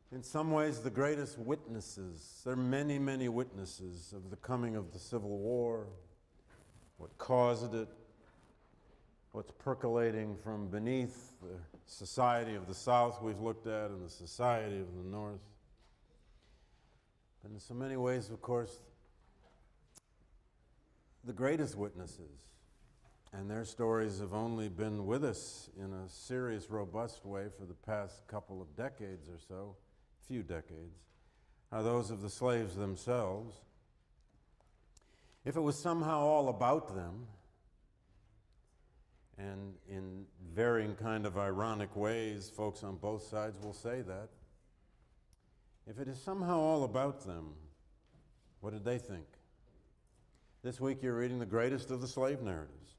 In some ways, the greatest witnesses. There are many, many witnesses of the coming of the Civil War, what caused it, what's percolating from beneath the society of the South we've looked at and the society of the North. But in so many ways, of course, the greatest witnesses, and their stories have only been with us in a serious, robust way for the past couple of decades or so, few decades, are those of the slaves themselves. If it was somehow all about them, and in varying kind of ironic ways, folks on both sides will say that, if it is somehow all about them, what did they think? This week you're reading the greatest of the slave narratives.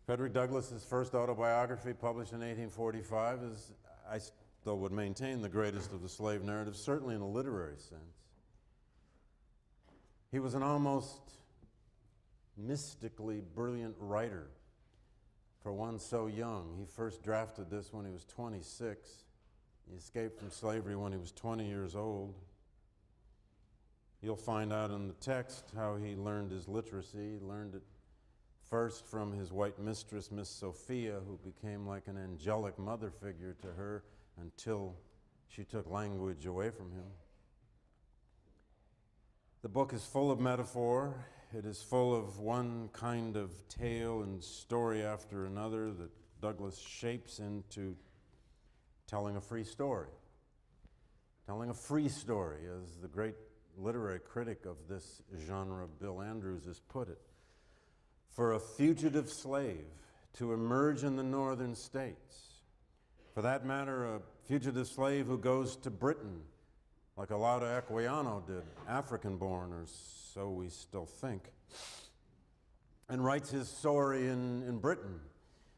Frederick Douglass's first autobiography, published in 1845, is, I still would maintain, the greatest of the slave narratives, certainly in a literary sense. He was an almost mystically brilliant writer for one so young. He first drafted this when he was 26. He escaped from slavery when he was 20 years old. You'll find out in the text how he learned his literacy. He learned it first from his white mistress, Miss Sophia, who became like an angelic mother figure to her until she took language away from him. The book is full of metaphor. It is full of one kind of tale and story after another that Douglass shapes into telling a free story. Telling a free story, as the great literary critic of this genre, Bill Andrews, has put it. For a fugitive slave to emerge in the northern states, for that matter, a fugitive slave who goes to Britain, like Olaudah Equiano did, African-born, or so we still think, and writes his story in Britain.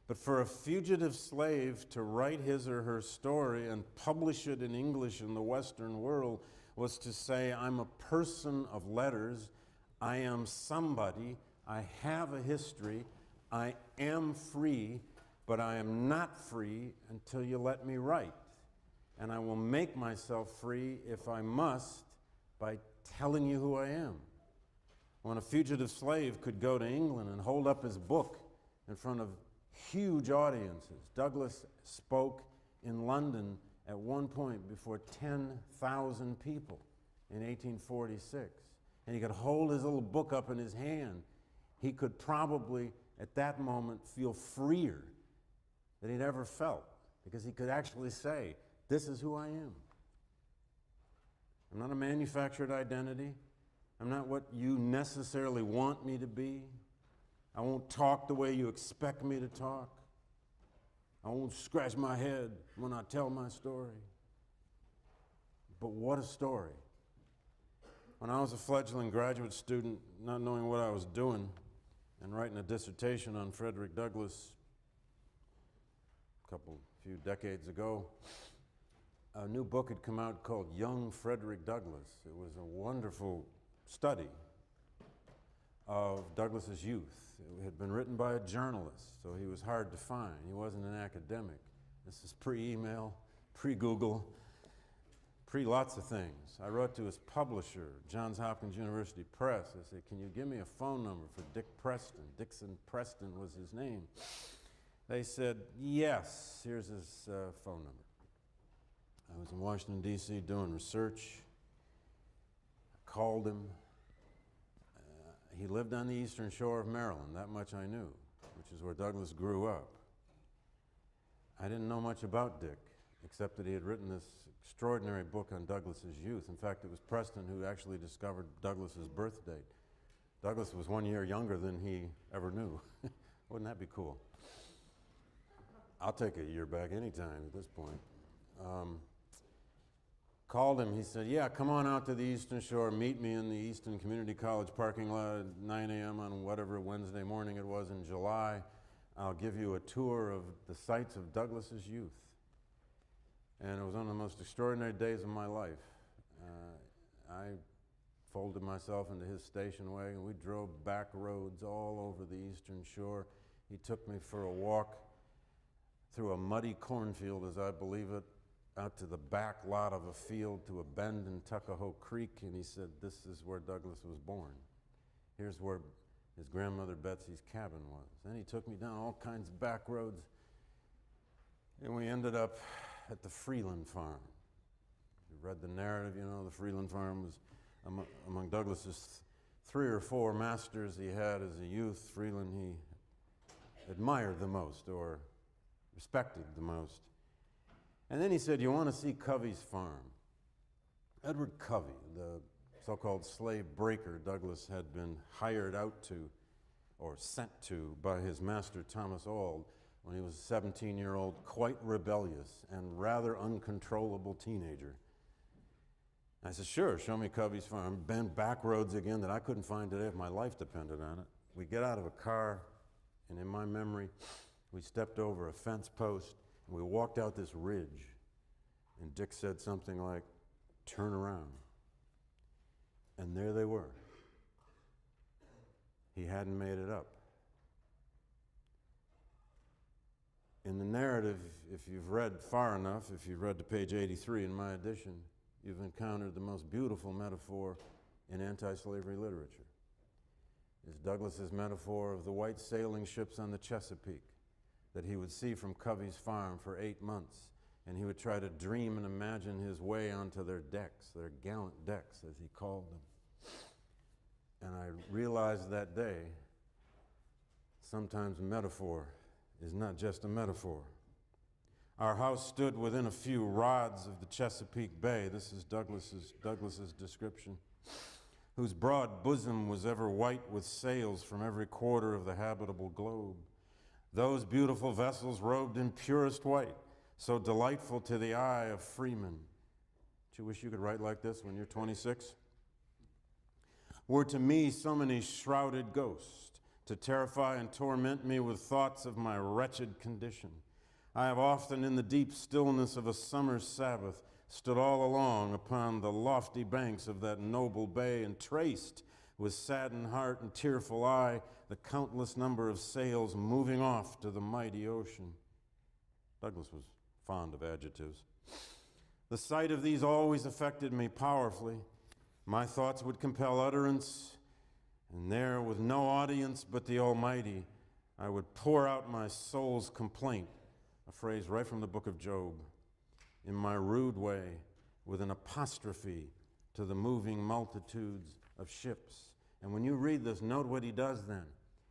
But for a fugitive slave to write his or her story and publish it in English in the Western world was to say, I'm a person of letters, I am somebody, I have a history, I am free, but I am not free until you let me write. And I will make myself free, if I must, by telling you who I am. When a fugitive slave could go to England and hold up his book in front of huge audiences. Douglass spoke in London at one point before 10,000 people in 1846. And he could hold his little book up in his hand. He could probably, at that moment, feel freer than he'd ever felt, because he could actually say, this is who I am. I'm not a manufactured identity. I'm not what you necessarily want me to be. I won't talk the way you expect me to talk. I won't scratch my head when I tell my story. But what a story. When I was a fledgling graduate student, not knowing what I was doing, and writing a dissertation on Frederick Douglass few decades ago, a new book had come out called Young Frederick Douglass. It was a wonderful study of Douglass's youth. It had been written by a journalist, so he was hard to find. He wasn't an academic. This is pre-email, pre-Google, pre-lots of things. I wrote to his publisher, Johns Hopkins University Press. I said, can you give me a phone number for Dick Preston? Dixon Preston was his name. They said, yes, here's his phone number. I was in Washington, D.C. doing research. I called him. He lived on the eastern shore of Maryland, that much I knew, which is where Douglass grew up. I didn't know much about Dick, except that he had written this extraordinary book on Douglass's youth. In fact, it was Preston who actually discovered Douglass's birth date. Douglass was 1 year younger than he ever knew. Wouldn't that be cool? I'll take a year back anytime at this point. Called him, he said, yeah, come on out to the Eastern Shore, meet me in the Easton Community College parking lot at 9 a.m. on whatever Wednesday morning it was in July. I'll give you a tour of the sites of Douglass's youth. And it was one of the most extraordinary days of my life. I folded myself into his station wagon. We drove back roads all over the Eastern Shore. He took me for a walk through a muddy cornfield, as I believe it, out to the back lot of a field to a bend in Tuckahoe Creek, and he said, this is where Douglass was born. Here's where his grandmother Betsy's cabin was. Then he took me down all kinds of back roads, and we ended up at the Freeland Farm. You read the narrative, you know, the Freeland Farm was among Douglass's 3 or 4 masters he had as a youth. Freeland he admired the most or respected the most. And then he said, you want to see Covey's farm? Edward Covey, the so-called slave breaker Douglass had been hired out to or sent to by his master Thomas Auld when he was a 17-year-old, quite rebellious and rather uncontrollable teenager. I said, sure, show me Covey's farm. Bent back roads again that I couldn't find today if my life depended on it. We get out of a car, and in my memory, we stepped over a fence post, and we walked out this ridge, and Dick said something like, turn around. And there they were. He hadn't made it up. In the narrative, if you've read far enough, if you've read to page 83 in my edition, you've encountered the most beautiful metaphor in anti-slavery literature. It's Douglass's metaphor of the white sailing ships on the Chesapeake that he would see from Covey's farm for 8 months, and he would try to dream and imagine his way onto their decks, their gallant decks, as he called them. And I realized that day, sometimes metaphor is not just a metaphor. Our house stood within a few rods of the Chesapeake Bay. This is Douglass's description, whose broad bosom was ever white with sails from every quarter of the habitable globe. Those beautiful vessels robed in purest white, so delightful to the eye of freemen. Don't you wish you could write like this when you're 26? Were to me so many shrouded ghosts, to terrify and torment me with thoughts of my wretched condition. I have often in the deep stillness of a summer's Sabbath stood all along upon the lofty banks of that noble bay and traced with saddened heart and tearful eye the countless number of sails moving off to the mighty ocean. Douglass was fond of adjectives. The sight of these always affected me powerfully. My thoughts would compel utterance, and there, with no audience but the Almighty, I would pour out my soul's complaint, a phrase right from the book of Job, in my rude way, with an apostrophe to the moving multitudes of ships. And when you read this, note what he does then.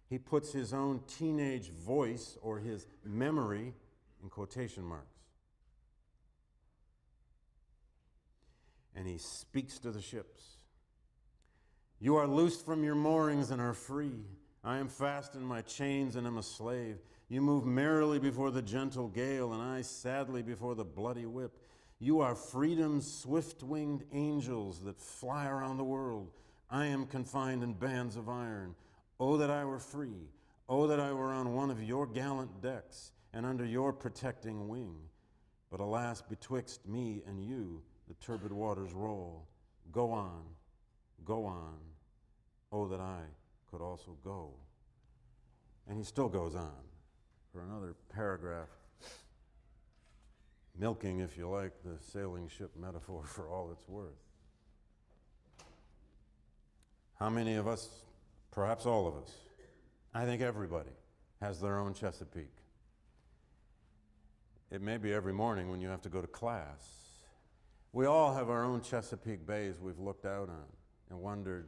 He puts his own teenage voice or his memory in quotation marks. And he speaks to the ships. You are loosed from your moorings and are free. I am fast in my chains and am a slave. You move merrily before the gentle gale, and I sadly before the bloody whip. You are freedom's swift-winged angels that fly around the world. I am confined in bands of iron. Oh, that I were free. Oh, that I were on one of your gallant decks and under your protecting wing. But alas, betwixt me and you, the turbid waters roll. Go on, go on. Oh, that I could also go. And he still goes on for another paragraph, milking, if you like, the sailing ship metaphor for all it's worth. How many of us, perhaps all of us, I think everybody, has their own Chesapeake. It may be every morning when you have to go to class. We all have our own Chesapeake bays we've looked out on and wondered,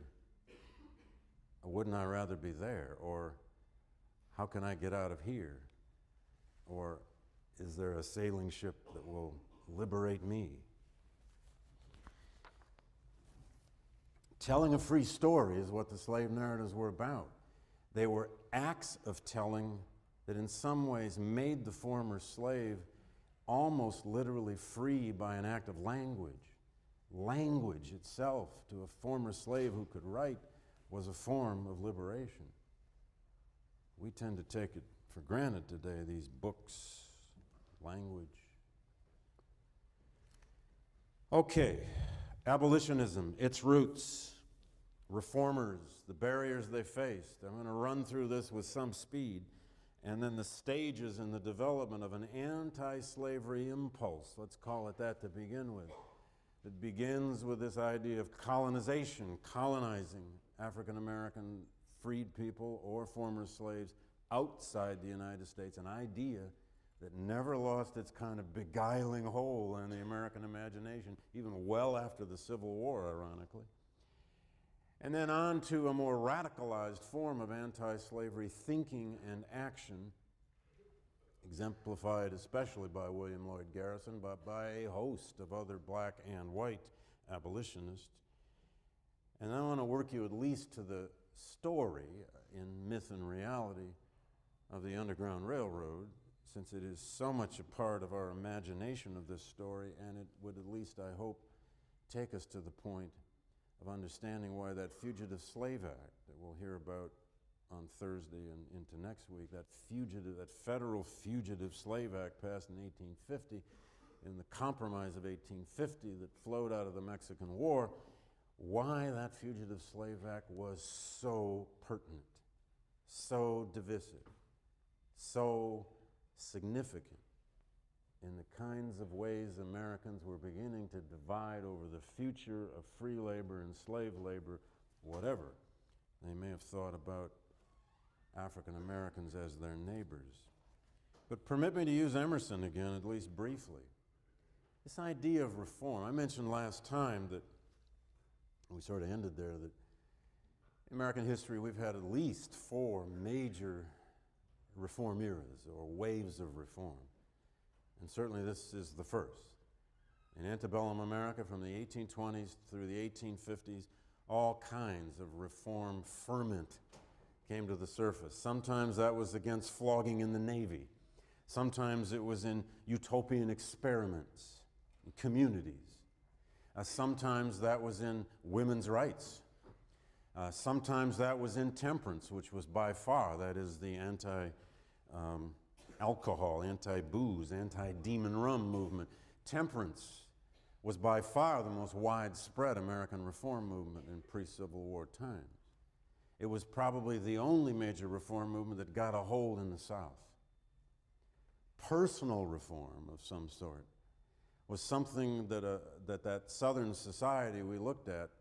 wouldn't I rather be there? Or how can I get out of here? Or is there a sailing ship that will liberate me? Telling a free story is what the slave narratives were about. They were acts of telling that in some ways made the former slave almost literally free by an act of language. Language itself, to a former slave who could write, was a form of liberation. We tend to take it for granted today, these books, language. Okay, abolitionism, its roots, reformers, the barriers they faced. I'm going to run through this with some speed, and then the stages in the development of an anti-slavery impulse, let's call it that to begin with. It begins with this idea of colonization, colonizing African American freed people or former slaves outside the United States, an idea that never lost its kind of beguiling hold in the American imagination, even well after the Civil War, ironically. And then on to a more radicalized form of anti-slavery thinking and action, exemplified especially by William Lloyd Garrison, but by a host of other black and white abolitionists. And I want to work you at least to the story in Myth and Reality of the Underground Railroad, since it is so much a part of our imagination of this story, and it would at least, I hope, take us to the point of understanding why that Fugitive Slave Act that we'll hear about on Thursday and into next week, that federal Fugitive Slave Act passed in 1850, in the Compromise of 1850 that flowed out of the Mexican War, why that Fugitive Slave Act was so pertinent, so divisive, so significant in the kinds of ways Americans were beginning to divide over the future of free labor and slave labor, whatever they may have thought about African Americans as their neighbors. But permit me to use Emerson again, at least briefly. This idea of reform, I mentioned last time that, we sort of ended there, that in American history we've had at least 4 major reform eras or waves of reform. And certainly this is the first. In antebellum America, from the 1820s through the 1850s, all kinds of reform ferment came to the surface. Sometimes that was against flogging in the Navy. Sometimes it was in utopian experiments in communities. Sometimes that was in women's rights. Sometimes that was in temperance, which was by far, that is the anti-alcohol, anti-booze, anti-demon rum movement. Temperance was by far the most widespread American reform movement in pre-Civil War times. It was probably the only major reform movement that got a hold in the South. Personal reform of some sort was something that Southern society we looked at,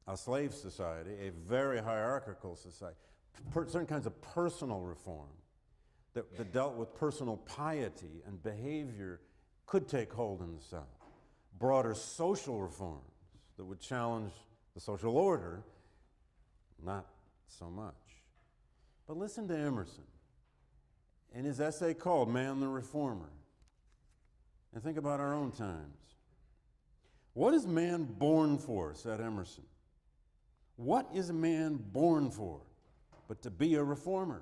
a slave society, a very hierarchical society, certain kinds of personal reform that dealt with personal piety and behavior could take hold in the South. Broader social reforms that would challenge the social order, not so much. But listen to Emerson in his essay called Man the Reformer, and think about our own times. What is man born for, said Emerson? What is a man born for but to be a reformer?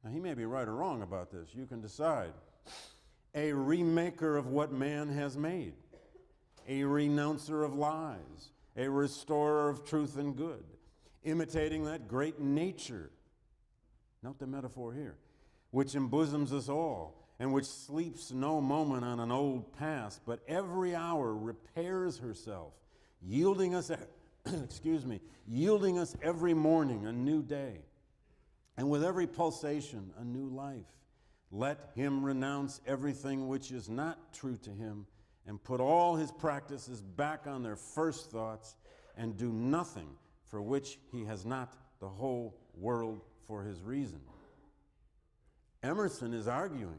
Now, he may be right or wrong about this. You can decide. A remaker of what man has made, a renouncer of lies, a restorer of truth and good, imitating that great nature, note the metaphor here, which embosoms us all and which sleeps no moment on an old past, but every hour repairs herself, yielding us, yielding us every morning a new day, and with every pulsation a new life. Let him renounce everything which is not true to him and put all his practices back on their first thoughts and do nothing for which he has not the whole world for his reason. Emerson is arguing,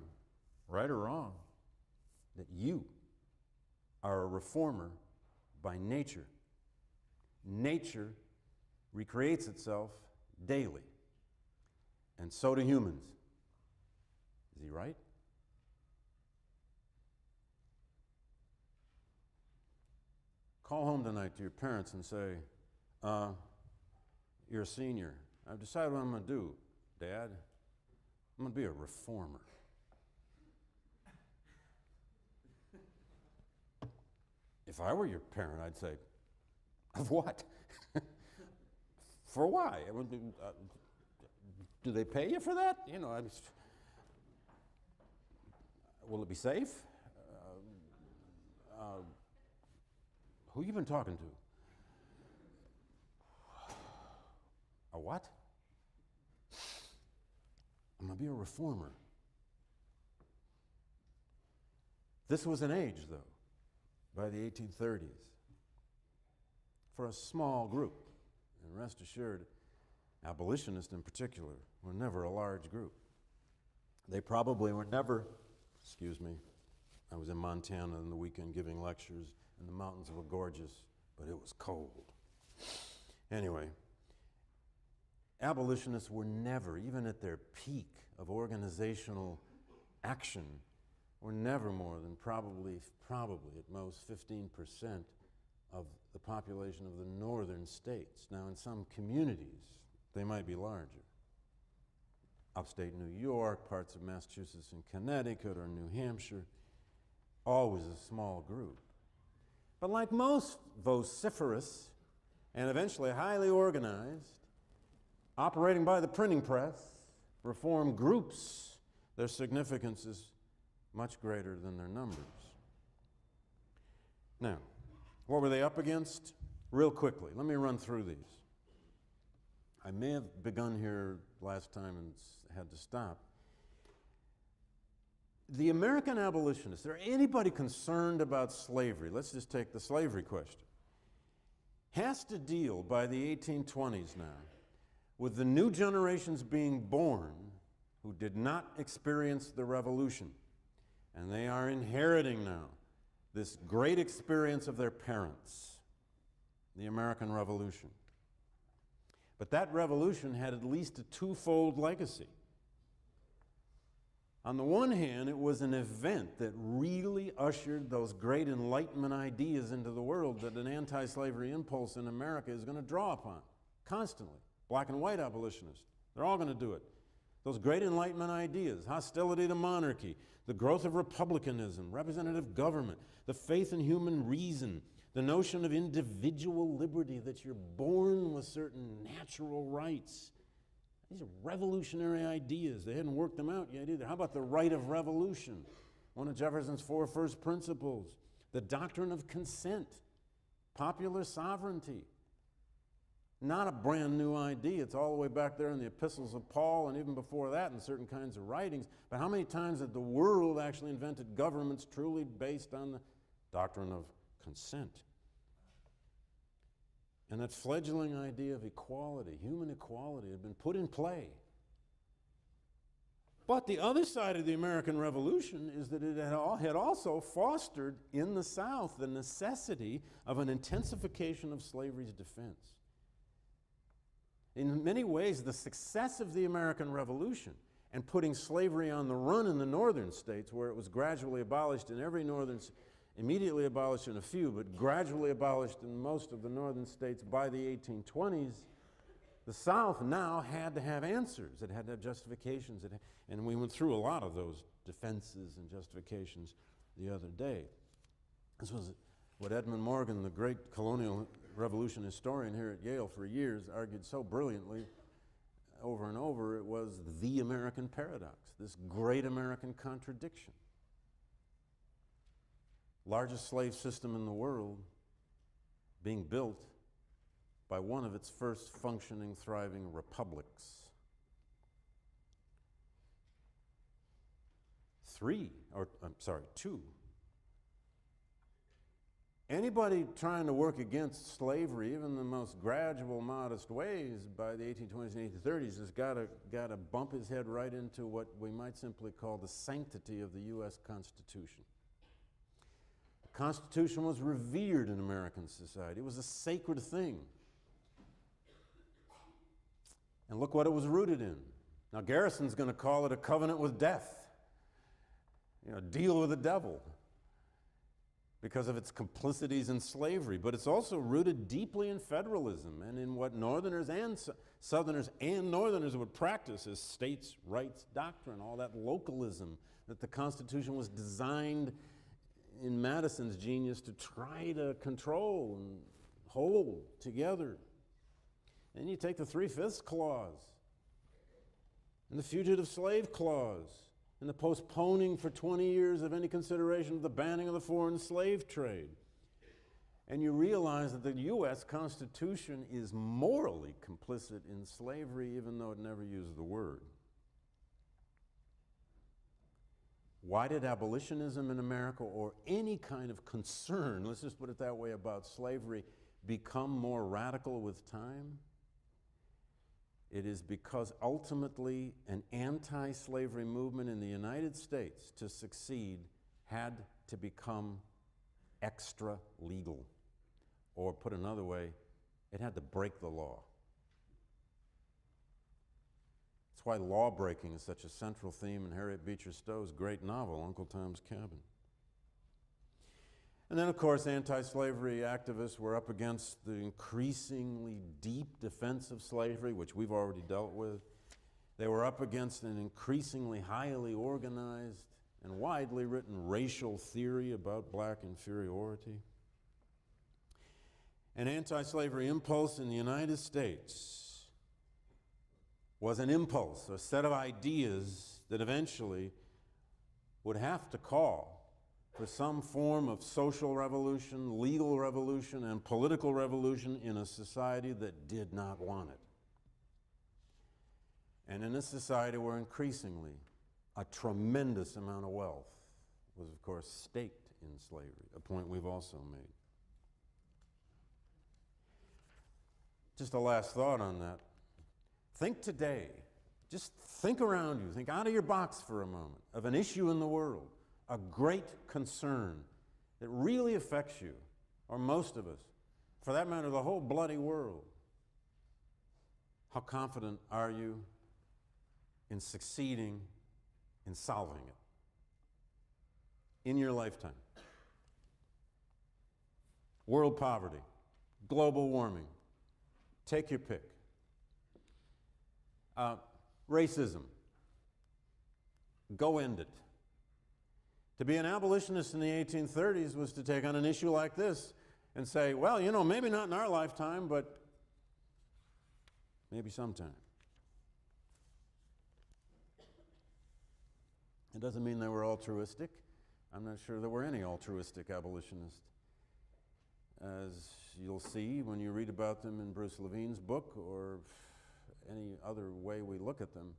right or wrong, that you are a reformer by nature. Nature recreates itself daily, and so do humans. Is he right? Call home tonight to your parents and say, you're a senior. I've decided what I'm going to do, Dad. I'm going to be a reformer. If I were your parent, I'd say, of what? For why? Do they pay you for that? You know, will it be safe? Who you been talking to? A what? I'm going to be a reformer. This was an age, though, by the 1830s, for a small group. And rest assured, abolitionists in particular were never a large group. They probably were never, excuse me, I was in Montana on the weekend giving lectures, and the mountains were gorgeous, but it was cold. Anyway, abolitionists were never, even at their peak of organizational action, were never more than probably at most 15% of the population of the northern states. Now, in some communities, they might be larger. Upstate New York, parts of Massachusetts and Connecticut or New Hampshire, always a small group. But like most vociferous and eventually highly organized, operating by the printing press, reform groups, their significance is much greater than their numbers. Now, what were they up against? Real quickly, let me run through these. I may have begun here last time and had to stop. The American abolitionists, or anybody concerned about slavery, let's just take the slavery question, has to deal by the 1820s now with the new generations being born who did not experience the revolution. And they are inheriting now this great experience of their parents, the American Revolution. But that revolution had at least a twofold legacy. On the one hand, it was an event that really ushered those great Enlightenment ideas into the world that an anti-slavery impulse in America is going to draw upon constantly. Black and white abolitionists, they're all going to do it. Those great Enlightenment ideas, hostility to monarchy, the growth of republicanism, representative government, the faith in human reason, the notion of individual liberty, that you're born with certain natural rights. These are revolutionary ideas. They hadn't worked them out yet either. How about the right of revolution? One of Jefferson's 4 first principles. The doctrine of consent, popular sovereignty. Not a brand new idea. It's all the way back there in the epistles of Paul and even before that in certain kinds of writings. But how many times had the world actually invented governments truly based on the doctrine of consent? And that fledgling idea of equality, human equality, had been put in play. But the other side of the American Revolution is that it had also fostered in the South the necessity of an intensification of slavery's defense. In many ways, the success of the American Revolution and putting slavery on the run in the northern states, where it was gradually abolished in every northern, immediately abolished in a few, but gradually abolished in most of the northern states by the 1820s, the South now had to have answers. It had to have justifications. And we went through a lot of those defenses and justifications the other day. This was what Edmund Morgan, the great colonial revolution historian here at Yale for years, argued so brilliantly over and over. It was the American paradox, this great American contradiction. Largest slave system in the world being built by one of its first functioning, thriving republics. Two. Anybody trying to work against slavery, even the most gradual, modest ways, by the 1820s and 1830s, has got to bump his head right into what we might simply call the sanctity of the U.S. Constitution. The Constitution was revered in American society. It was a sacred thing. And look what it was rooted in. Now, Garrison's going to call it a covenant with death. Deal with the devil, because of its complicities in slavery. But it's also rooted deeply in federalism and in what Northerners and Southerners and Northerners would practice as states' rights doctrine, all that localism that the Constitution was designed in Madison's genius to try to control and hold together. Then you take the 3/5 clause and the Fugitive Slave Clause and the postponing for 20 years of any consideration of the banning of the foreign slave trade. And you realize that the U.S. Constitution is morally complicit in slavery, even though it never used the word. Why did abolitionism in America, or any kind of concern, let's just put it that way, about slavery become more radical with time? It is because ultimately an anti-slavery movement in the United States, to succeed, had to become extra legal. Or put another way, it had to break the law. That's why law breaking is such a central theme in Harriet Beecher Stowe's great novel, Uncle Tom's Cabin. And then, of course, anti-slavery activists were up against the increasingly deep defense of slavery, which we've already dealt with. They were up against an increasingly highly organized and widely written racial theory about black inferiority. An anti-slavery impulse in the United States was an impulse, a set of ideas that eventually would have to call for some form of social revolution, legal revolution, and political revolution in a society that did not want it. And in a society where increasingly a tremendous amount of wealth was, of course, staked in slavery, a point we've also made. Just a last thought on that. Think today, just think around you, think out of your box for a moment, of an issue in the world, a great concern that really affects you, or most of us, for that matter, the whole bloody world. How confident are you in succeeding in solving it in your lifetime? World poverty, global warming, take your pick. Racism, go end it. To be an abolitionist in the 1830s was to take on an issue like this and say, well, you know, maybe not in our lifetime, but maybe sometime. It doesn't mean they were altruistic. I'm not sure there were any altruistic abolitionists. As you'll see when you read about them in Bruce Levine's book, or any other way we look at them,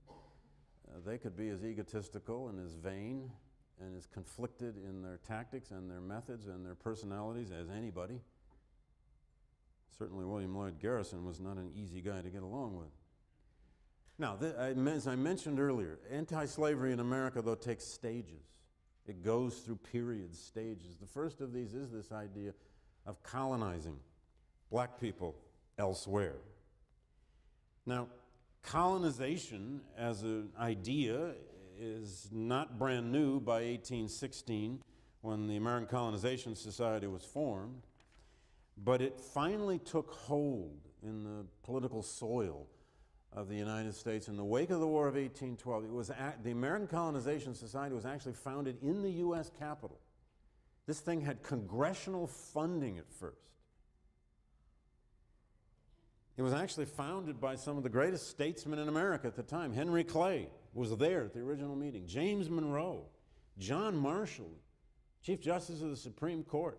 they could be as egotistical and as vain and as conflicted in their tactics and their methods and their personalities as anybody. Certainly William Lloyd Garrison was not an easy guy to get along with. Now, as I mentioned earlier, anti-slavery in America, though, takes stages. It goes through periods, stages. The first of these is this idea of colonizing black people elsewhere. Now, colonization as an idea is not brand new by 1816, when the American Colonization Society was formed, but it finally took hold in the political soil of the United States in the wake of the War of 1812. It was the American Colonization Society was actually founded in the U.S. Capitol. This thing had congressional funding at first. It was actually founded by some of the greatest statesmen in America at the time. Henry Clay was there at the original meeting. James Monroe, John Marshall, Chief Justice of the Supreme Court,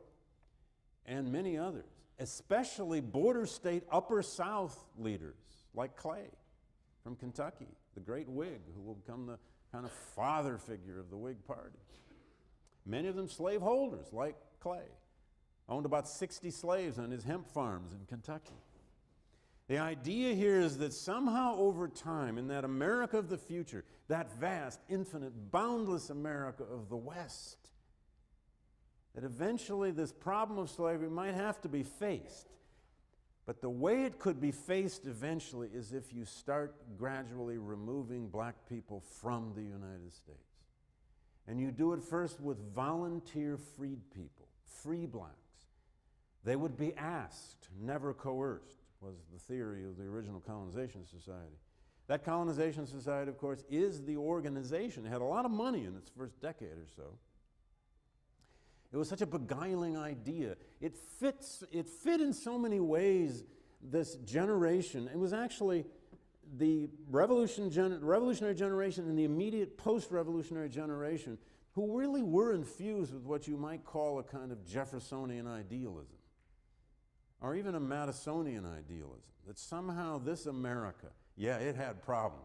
and many others, especially border state Upper South leaders like Clay from Kentucky, the great Whig who will become the kind of father figure of the Whig Party. Many of them slaveholders like Clay, owned about 60 slaves on his hemp farms in Kentucky. The idea here is that somehow over time, in that America of the future, that vast, infinite, boundless America of the West, that eventually this problem of slavery might have to be faced. But the way it could be faced eventually is if you start gradually removing black people from the United States. And you do it first with volunteer freed people, free blacks. They would be asked, never coerced, was the theory of the original Colonization Society. That Colonization Society, of course, is the organization. It had a lot of money in its first decade or so. It was such a beguiling idea. It fit in so many ways this generation. It was actually the revolutionary generation and the immediate post-revolutionary generation who really were infused with what you might call a kind of Jeffersonian idealism, or even a Madisonian idealism, that somehow this America, yeah, it had problems.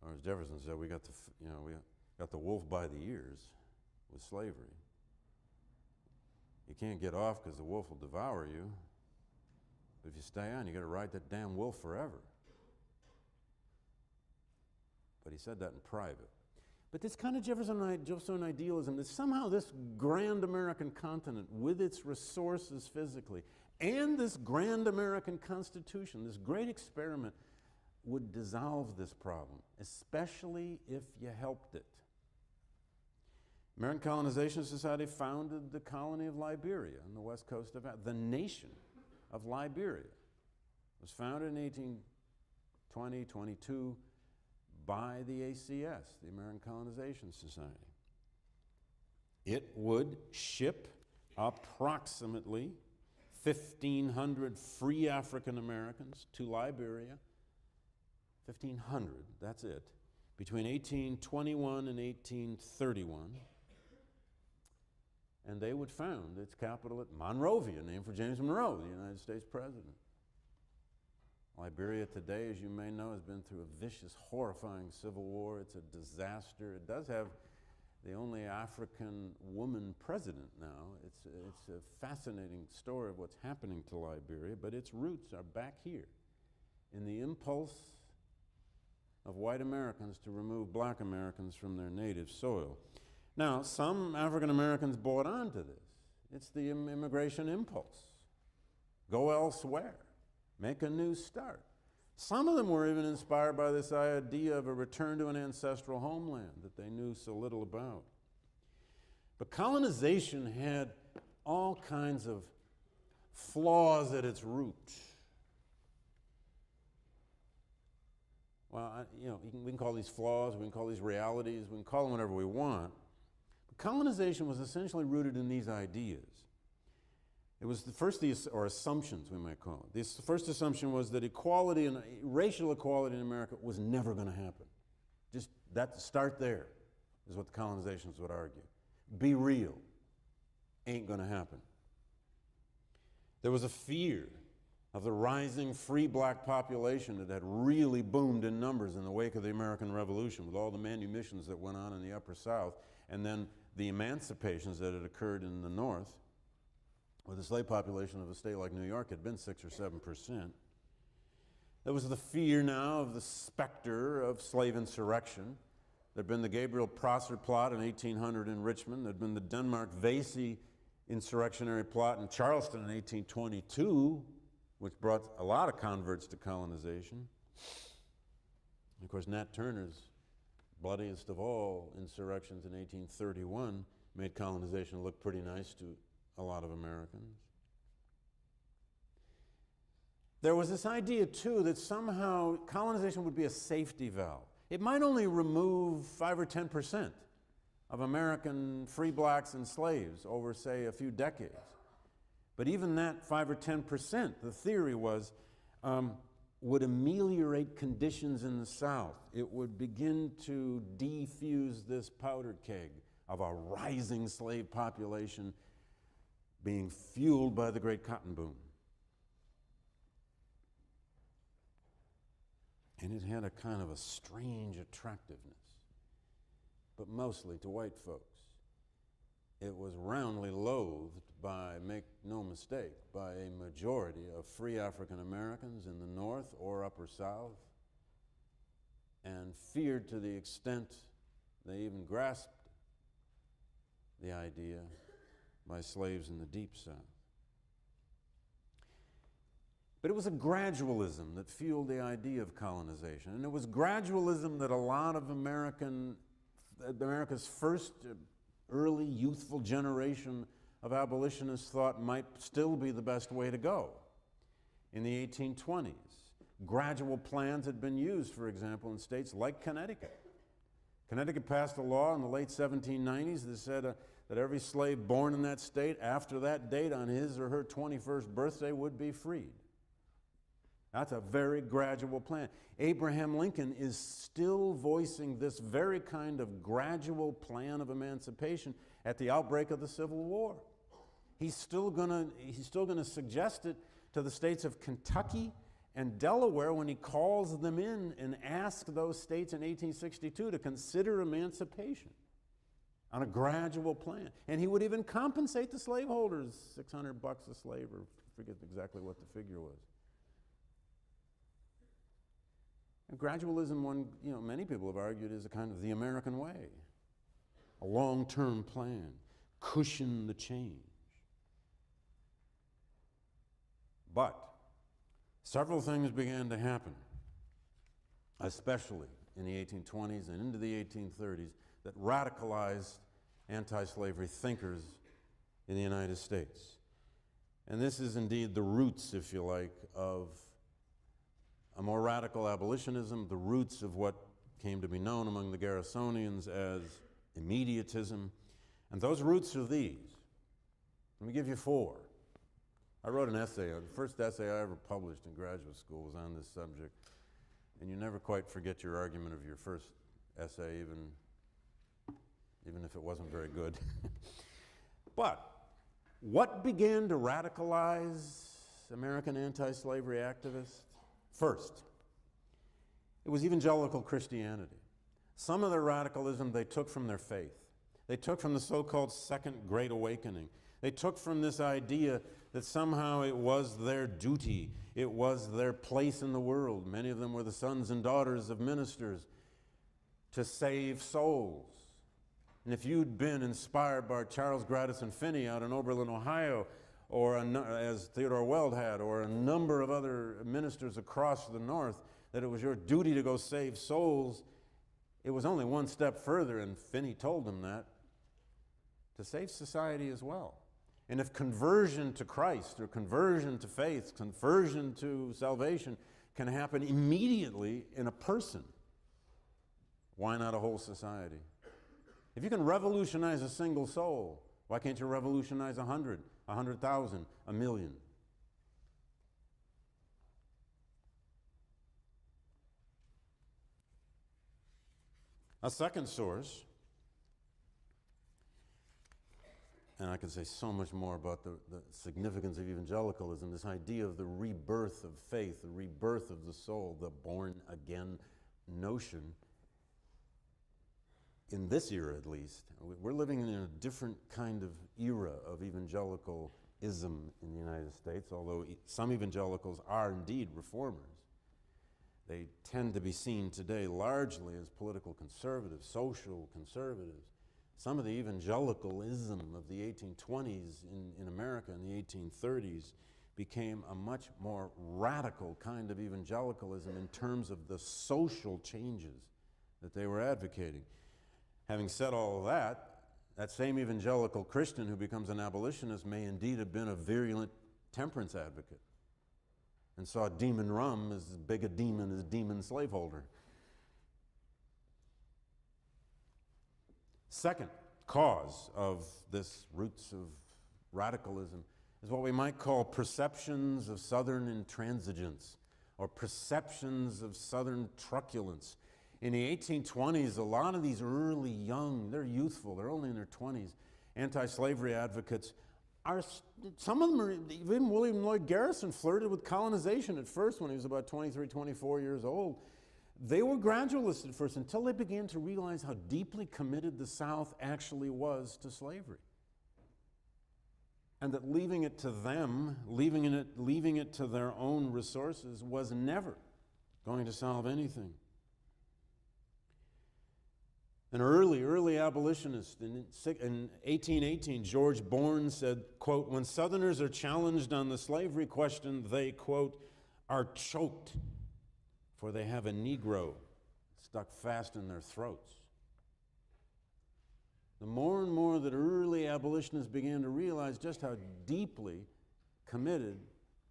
Or as Jefferson said, we got got the wolf by the ears with slavery. You can't get off because the wolf will devour you. But if you stay on, you got to ride that damn wolf forever. But he said that in private. But this kind of Jeffersonian idealism, that somehow this grand American continent, with its resources physically, and this grand American Constitution, this great experiment, would dissolve this problem, especially if you helped it. American Colonization Society founded the colony of Liberia on the west coast of Africa. The nation of Liberia was founded in 1822 by the ACS, the American Colonization Society. It would ship approximately 1,500 free African Americans to Liberia. 1,500, that's it, between 1821 and 1831. And they would found its capital at Monrovia, named for James Monroe, the United States President. Liberia today, as you may know, has been through a vicious, horrifying civil war. It's a disaster. It does have the only African woman president now. It's a fascinating story of what's happening to Liberia, but its roots are back here in the impulse of white Americans to remove black Americans from their native soil. Now, some African Americans bought onto this. It's the immigration impulse. Go elsewhere. Make a new start. Some of them were even inspired by this idea of a return to an ancestral homeland that they knew so little about. But colonization had all kinds of flaws at its root. Well, we can call these flaws, we can call these realities, we can call them whatever we want. But colonization was essentially rooted in these ideas. It was the first, or assumptions we might call it. The first assumption was that equality and racial equality in America was never going to happen. Just that, start there, is what the colonizations would argue. Be real. Ain't going to happen. There was a fear of the rising free black population that had really boomed in numbers in the wake of the American Revolution, with all the manumissions that went on in the Upper South, and then the emancipations that had occurred in the North, where the slave population of a state like New York had been 6 or 7%. There was the fear now of the specter of slave insurrection. There'd been the Gabriel Prosser plot in 1800 in Richmond. There'd been the Denmark-Vesey insurrectionary plot in Charleston in 1822, which brought a lot of converts to colonization. And of course, Nat Turner's bloodiest of all insurrections in 1831 made colonization look pretty nice to a lot of Americans. There was this idea, too, that somehow colonization would be a safety valve. It might only remove 5 or 10% of American free blacks and slaves over, say, a few decades. But even that 5 or 10%, the theory was, would ameliorate conditions in the South. It would begin to defuse this powder keg of a rising slave population being fueled by the great cotton boom. And it had a kind of a strange attractiveness, but mostly to white folks. It was roundly loathed by, make no mistake, by a majority of free African Americans in the North or Upper South, and feared to the extent they even grasped the idea by slaves in the Deep South. But it was a gradualism that fueled the idea of colonization, and it was gradualism that a lot of America's first early youthful generation of abolitionists thought might still be the best way to go. In the 1820s, gradual plans had been used, for example, in states like Connecticut. Connecticut passed a law in the late 1790s that said that every slave born in that state after that date on his or her 21st birthday would be freed. That's a very gradual plan. Abraham Lincoln is still voicing this very kind of gradual plan of emancipation at the outbreak of the Civil War. He's still gonna suggest it to the states of Kentucky And Delaware, when he calls them in and asks those states in 1862 to consider emancipation on a gradual plan. And he would even compensate the slaveholders, $600 a slave, or I forget exactly what the figure was. And gradualism, many people have argued, is a kind of the American way. A long-term plan, cushion the change. But several things began to happen, especially in the 1820s and into the 1830s, that radicalized anti-slavery thinkers in the United States. And this is indeed the roots, if you like, of a more radical abolitionism, the roots of what came to be known among the Garrisonians as immediatism. And those roots are these. Let me give you four. I wrote an essay. The first essay I ever published in graduate school was on this subject. And you never quite forget your argument of your first essay, even if it wasn't very good. But what began to radicalize American anti-slavery activists? First, it was evangelical Christianity. Some of their radicalism they took from their faith. They took from the so-called Second Great Awakening. They took from this idea that somehow it was their duty, it was their place in the world. Many of them were the sons and daughters of ministers, to save souls. And if you'd been inspired by Charles Grandison Finney out in Oberlin, Ohio, or as Theodore Weld had, or a number of other ministers across the North, that it was your duty to go save souls, it was only one step further, and Finney told them that, to save society as well. And if conversion to Christ, or conversion to faith, conversion to salvation can happen immediately in a person, why not a whole society? If you can revolutionize a single soul, why can't you revolutionize 100, 100,000, 1,000,000? A second source, and I could say so much more about the significance of evangelicalism, this idea of the rebirth of faith, the rebirth of the soul, the born again notion. In this era, at least, we're living in a different kind of era of evangelicalism in the United States, although some evangelicals are indeed reformers. They tend to be seen today largely as political conservatives, social conservatives. Some of the evangelicalism of the 1820s in America in the 1830s became a much more radical kind of evangelicalism in terms of the social changes that they were advocating. Having said all of that, that same evangelical Christian who becomes an abolitionist may indeed have been a virulent temperance advocate and saw demon rum as big a demon as demon slaveholder. Second cause of this roots of radicalism is what we might call perceptions of Southern intransigence or perceptions of Southern truculence. In the 1820s, a lot of these early young, they're youthful, they're only in their 20s, anti-slavery advocates are, some of them are, even William Lloyd Garrison flirted with colonization at first when he was about 23, 24 years old. They were gradualists at first until they began to realize how deeply committed the South actually was to slavery. And that leaving it to them, leaving it to their own resources was never going to solve anything. An early abolitionist in 1818, George Bourne said, quote, "When Southerners are challenged on the slavery question, they, quote, are choked, for they have a Negro stuck fast in their throats." The more and more that early abolitionists began to realize just how deeply committed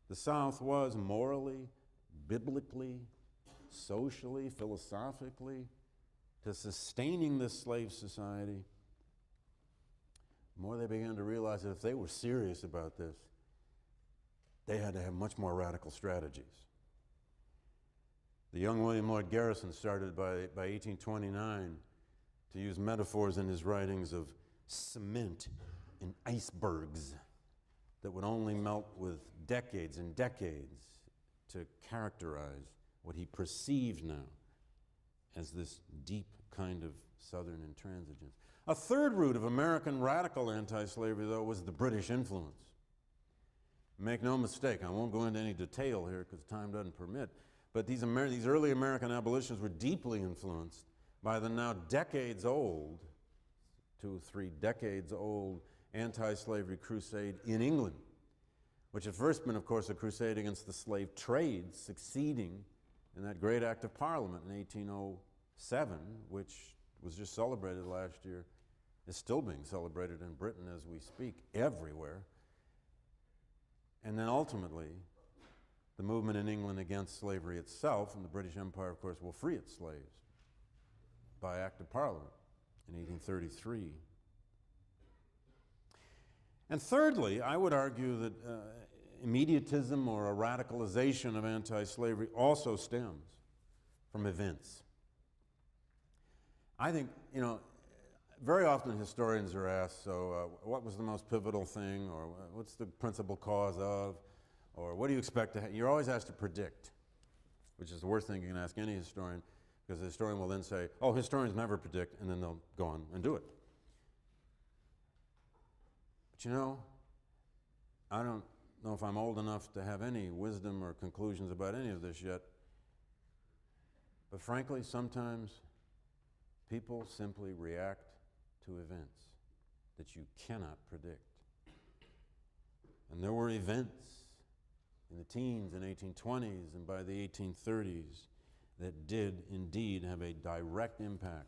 the South was morally, biblically, socially, philosophically, to sustaining this slave society, the more they began to realize that if they were serious about this, they had to have much more radical strategies. The young William Lloyd Garrison started by 1829 to use metaphors in his writings of cement and icebergs that would only melt with decades and decades to characterize what he perceived now as this deep kind of Southern intransigence. A third root of American radical anti-slavery, though, was the British influence. Make no mistake, I won't go into any detail here because time doesn't permit, but these early American abolitionists were deeply influenced by the now decades-old, 2 or 3 decades-old anti-slavery crusade in England, which had first been, of course, a crusade against the slave trade, succeeding in that great act of Parliament in 1807, which was just celebrated last year, is still being celebrated in Britain as we speak, everywhere. And then ultimately, the movement in England against slavery itself, and the British Empire, of course, will free its slaves by act of Parliament in 1833. And thirdly, I would argue that immediatism or a radicalization of anti-slavery also stems from events. I think, very often historians are asked, so what was the most pivotal thing, or what's the principal cause of, or what do you expect to You're always asked to predict, which is the worst thing you can ask any historian, because the historian will then say, oh, historians never predict, and then they'll go on and do it. But I don't know if I'm old enough to have any wisdom or conclusions about any of this yet, but frankly, sometimes people simply react to events that you cannot predict. And there were events in the teens and 1820s and by the 1830s that did indeed have a direct impact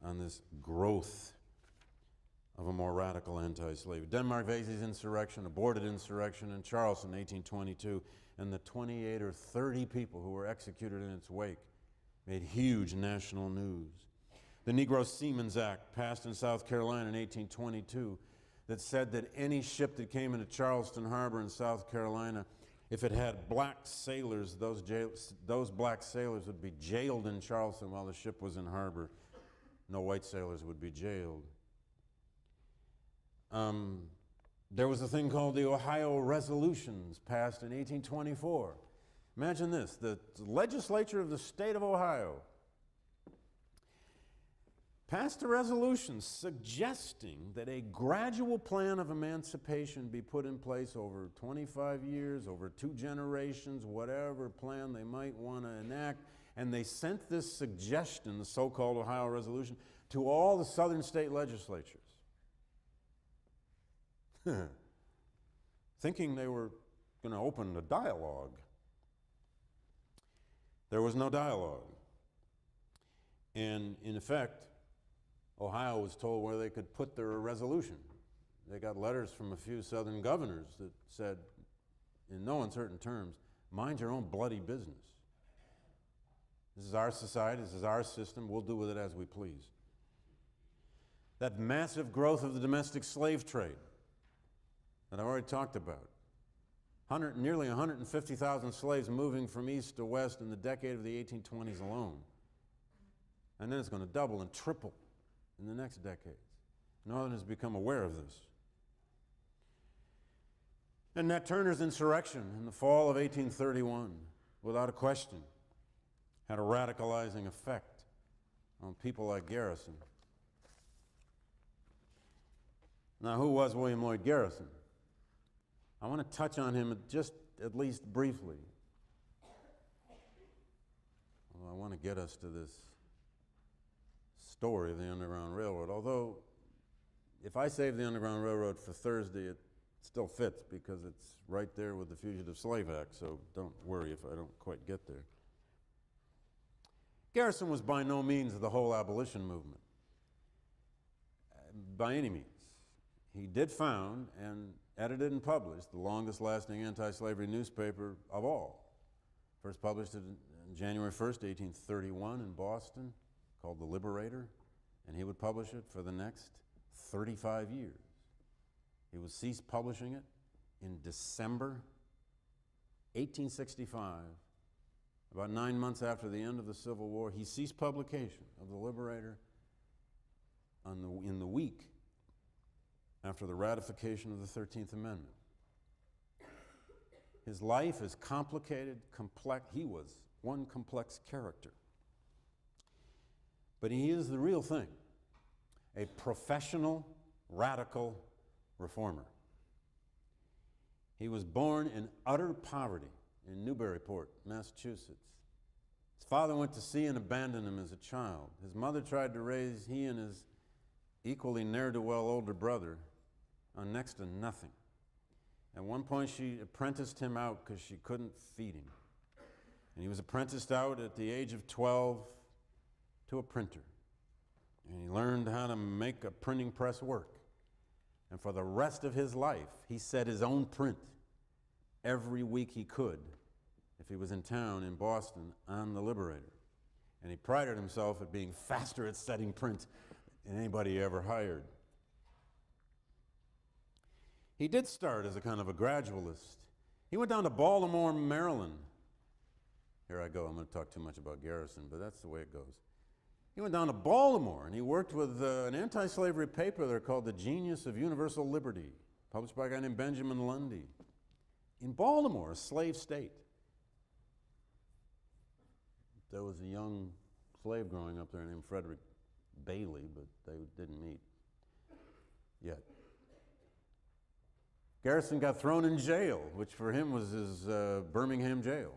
on this growth of a more radical anti-slavery. Denmark-Vesey's insurrection, aborted insurrection in Charleston, 1822, and the 28 or 30 people who were executed in its wake made huge national news. The Negro Seamen's Act, passed in South Carolina in 1822, that said that any ship that came into Charleston Harbor in South Carolina, if it had black sailors, those black sailors would be jailed in Charleston while the ship was in harbor. No white sailors would be jailed. There was a thing called the Ohio Resolutions, passed in 1824. Imagine this, the legislature of the state of Ohio passed a resolution suggesting that a gradual plan of emancipation be put in place over 25 years, over 2 generations, whatever plan they might want to enact. And they sent this suggestion, the so-called Ohio Resolution, to all the southern state legislatures, thinking they were going to open a dialogue. There was no dialogue. And in effect, Ohio was told where they could put their resolution. They got letters from a few southern governors that said, in no uncertain terms, mind your own bloody business. This is our society, this is our system, we'll do with it as we please. That massive growth of the domestic slave trade that I already talked about. Nearly 150,000 slaves moving from east to west in the decade of the 1820s alone. And then it's going to double and triple in the next decades. Northerners become aware of this. And Nat Turner's insurrection in the fall of 1831, without a question, had a radicalizing effect on people like Garrison. Now, who was William Lloyd Garrison? I want to touch on him just at least briefly. Well, I want to get us to this story of the Underground Railroad, although if I save the Underground Railroad for Thursday, it still fits because it's right there with the Fugitive Slave Act, so don't worry if I don't quite get there. Garrison was by no means the whole abolition movement, by any means. He did found and edited and published the longest-lasting anti-slavery newspaper of all. First published it on January 1st, 1831 in Boston, called The Liberator, and he would publish it for the next 35 years. He would cease publishing it in December 1865. About 9 months after the end of the Civil War, he ceased publication of The Liberator in the week after the ratification of the 13th Amendment. His life is complicated, complex. He was one complex character. But he is the real thing, a professional, radical reformer. He was born in utter poverty in Newburyport, Massachusetts. His father went to sea and abandoned him as a child. His mother tried to raise he and his equally ne'er-do-well older brother on next to nothing. At one point, she apprenticed him out because she couldn't feed him. And he was apprenticed out at the age of 12 to a printer. And he learned how to make a printing press work. And for the rest of his life, he set his own print every week he could if he was in town in Boston on the Liberator. And he prided himself at being faster at setting print than anybody he ever hired. He did start as a kind of a gradualist. He went down to Baltimore, Maryland. Here I go, I'm going to talk too much about Garrison, but that's the way it goes. He went down to Baltimore and he worked with an anti-slavery paper there called The Genius of Universal Liberty, published by a guy named Benjamin Lundy. In Baltimore, a slave state. There was a young slave growing up there named Frederick Bailey, but they didn't meet yet. Garrison got thrown in jail, which for him was his Birmingham jail.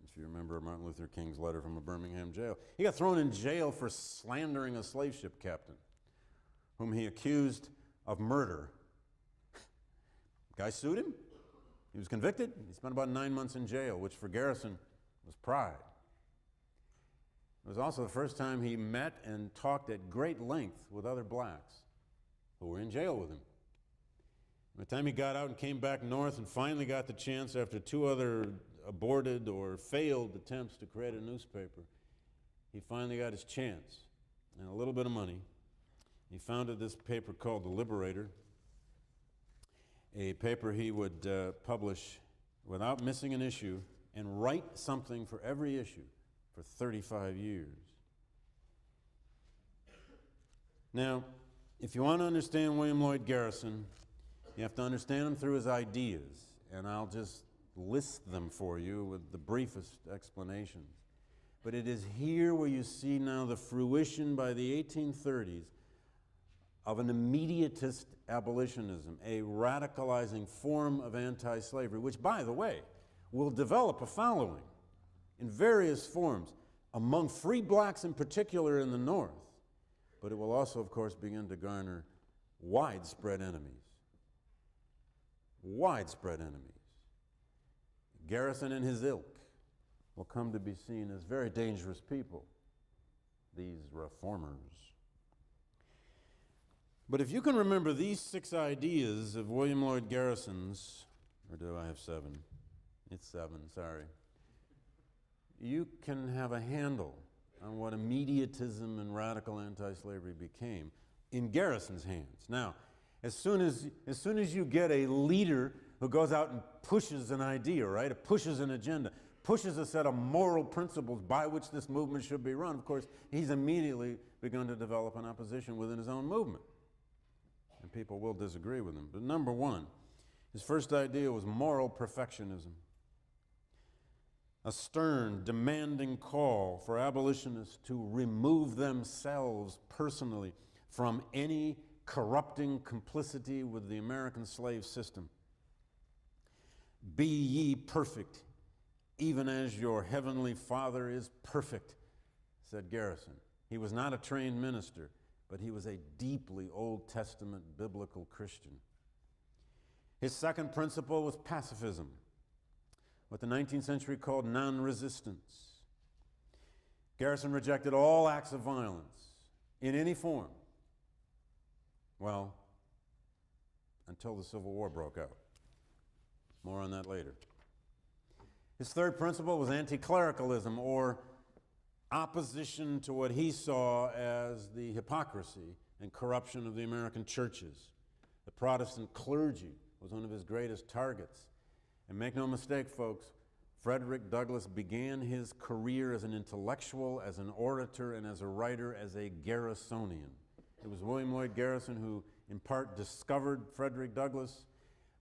If you remember Martin Luther King's letter from a Birmingham jail. He got thrown in jail for slandering a slave ship captain, whom he accused of murder. Guy sued him. He was convicted. He spent about 9 months in jail, which for Garrison was pride. It was also the first time he met and talked at great length with other blacks who were in jail with him. By the time he got out and came back north and finally got the chance after 2 other aborted or failed attempts to create a newspaper, he finally got his chance and a little bit of money. He founded this paper called The Liberator, a paper he would publish without missing an issue and write something for every issue for 35 years. Now, if you want to understand William Lloyd Garrison, you have to understand him through his ideas, and I'll just list them for you with the briefest explanations. But it is here where you see now the fruition by the 1830s of an immediatist abolitionism, a radicalizing form of anti-slavery, which, by the way, will develop a following in various forms among free blacks in particular in the North. But it will also, of course, begin to garner widespread enemies. Widespread enemies. Garrison and his ilk will come to be seen as very dangerous people, these reformers. But if you can remember these 6 ideas of William Lloyd Garrison's, or do I have 7? It's 7, sorry. You can have a handle on what immediatism and radical anti-slavery became in Garrison's hands. Now, as soon as you get a leader who goes out and pushes an idea, right? It pushes an agenda, pushes a set of moral principles by which this movement should be run, of course, he's immediately begun to develop an opposition within his own movement. And people will disagree with him. But number 1, his first idea was moral perfectionism. A stern, demanding call for abolitionists to remove themselves personally from any corrupting complicity with the American slave system. Be ye perfect, even as your heavenly Father is perfect, said Garrison. He was not a trained minister, but he was a deeply Old Testament biblical Christian. His second principle was pacifism, what the 19th century called non-resistance. Garrison rejected all acts of violence in any form. Well, until the Civil War broke out. More on that later. His third principle was anti-clericalism, or opposition to what he saw as the hypocrisy and corruption of the American churches. The Protestant clergy was one of his greatest targets. And make no mistake, folks, Frederick Douglass began his career as an intellectual, as an orator, and as a writer as a Garrisonian. It was William Lloyd Garrison who, in part, discovered Frederick Douglass,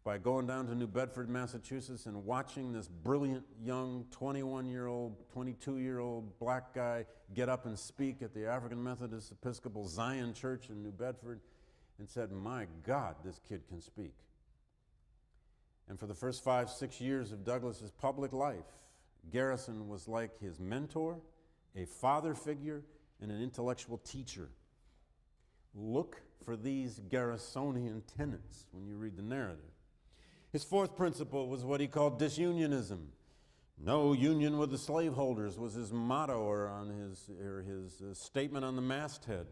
by going down to New Bedford, Massachusetts, and watching this brilliant young 21-year-old, 22-year-old black guy get up and speak at the African Methodist Episcopal Zion Church in New Bedford, and said, my God, this kid can speak. And for the first 5-6 years of Douglass's public life, Garrison was like his mentor, a father figure, and an intellectual teacher. Look for these Garrisonian tenets when you read the narrative. His fourth principle was what he called disunionism. No union with the slaveholders was his motto, or on his statement on the masthead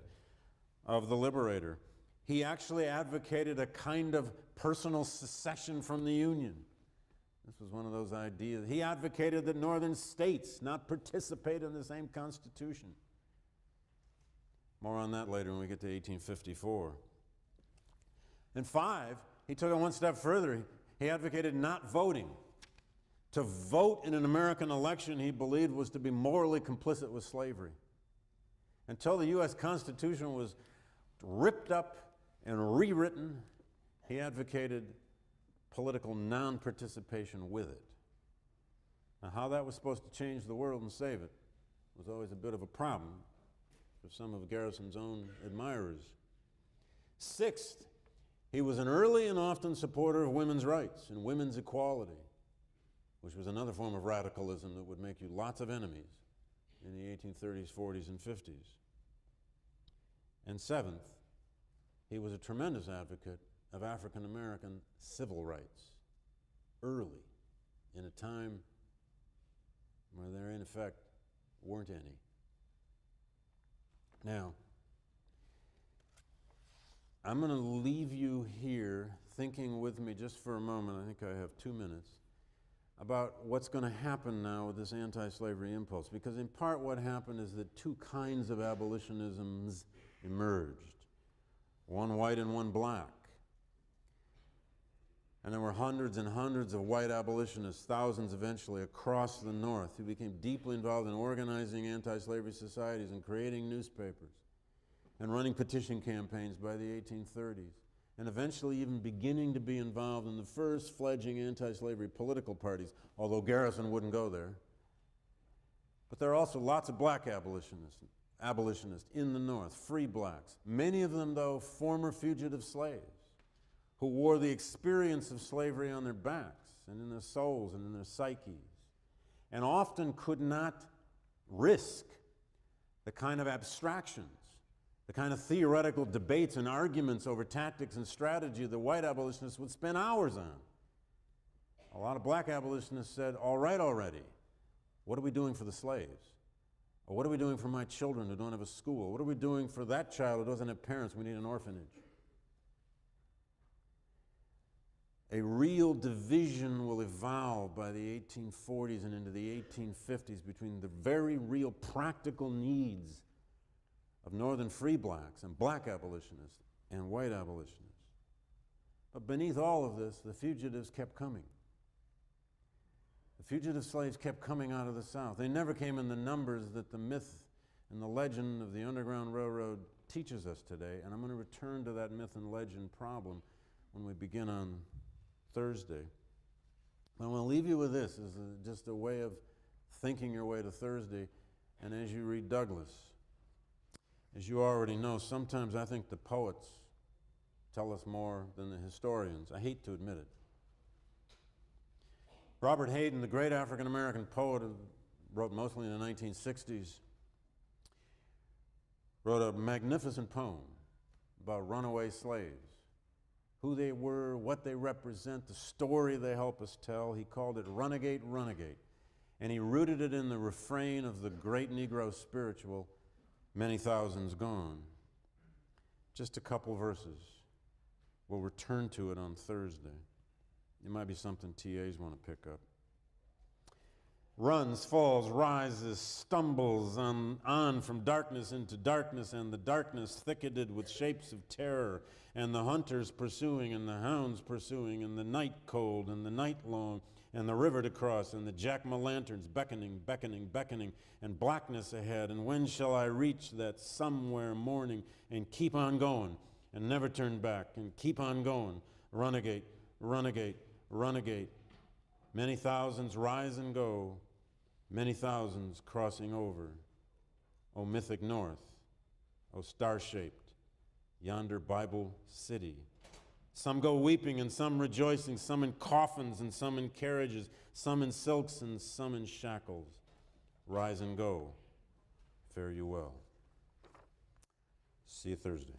of the Liberator. He actually advocated a kind of personal secession from the Union. This was one of those ideas. He advocated that northern states not participate in the same Constitution. More on that later when we get to 1854. And 5, he took it one step further. He advocated not voting. To vote in an American election, he believed, was to be morally complicit with slavery. Until the U.S. Constitution was ripped up and rewritten, he advocated political non-participation with it. Now, how that was supposed to change the world and save it was always a bit of a problem for some of Garrison's own admirers. 6th, he was an early and often supporter of women's rights and women's equality, which was another form of radicalism that would make you lots of enemies in the 1830s, 40s, and 50s. And 7th, he was a tremendous advocate of African American civil rights, early, in a time where there, in effect, weren't any. Now, I'm going to leave you here thinking with me just for a moment, I think I have 2 minutes, about what's going to happen now with this anti-slavery impulse. Because in part what happened is that 2 kinds of abolitionisms emerged, one white and one black. And there were hundreds and hundreds of white abolitionists, thousands eventually, across the North, who became deeply involved in organizing anti-slavery societies and creating newspapers and running petition campaigns by the 1830s, and eventually even beginning to be involved in the first fledgling anti-slavery political parties, although Garrison wouldn't go there. But there are also lots of black abolitionists in the North, free blacks, many of them, though, former fugitive slaves, who wore the experience of slavery on their backs and in their souls and in their psyches, and often could not risk the kind of abstractions, the kind of theoretical debates and arguments over tactics and strategy the white abolitionists would spend hours on. A lot of black abolitionists said, all right already, what are we doing for the slaves? Or what are we doing for my children who don't have a school? What are we doing for that child who doesn't have parents? We need an orphanage. A real division will evolve by the 1840s and into the 1850s between the very real practical needs of northern free blacks and black abolitionists and white abolitionists. But beneath all of this, the fugitives kept coming. The fugitive slaves kept coming out of the South. They never came in the numbers that the myth and the legend of the Underground Railroad teaches us today, and I'm going to return to that myth and legend problem when we begin on Thursday. I want to leave you with this as just a way of thinking your way to Thursday, and as you read Douglass, as you already know, sometimes I think the poets tell us more than the historians. I hate to admit it. Robert Hayden, the great African-American poet who wrote mostly in the 1960s, wrote a magnificent poem about runaway slaves, who they were, what they represent, the story they help us tell. He called it Runagate, Runagate. And he rooted it in the refrain of the great Negro spiritual, Many Thousands Gone. Just a couple verses. We'll return to it on Thursday. It might be something TAs want to pick up. Runs, falls, rises, stumbles on from darkness into darkness, and the darkness thicketed with shapes of terror, and the hunters pursuing, and the hounds pursuing, and the night cold, and the night long, and the river to cross, and the jack-o'-lanterns beckoning, beckoning, beckoning, and blackness ahead, and when shall I reach that somewhere morning, and keep on going, and never turn back, and keep on going, Runagate, runagate, runagate. Many thousands rise and go, many thousands crossing over. O mythic north, O star-shaped, yonder Bible city. Some go weeping and some rejoicing, some in coffins and some in carriages, some in silks and some in shackles. Rise and go. Fare you well. See you Thursday.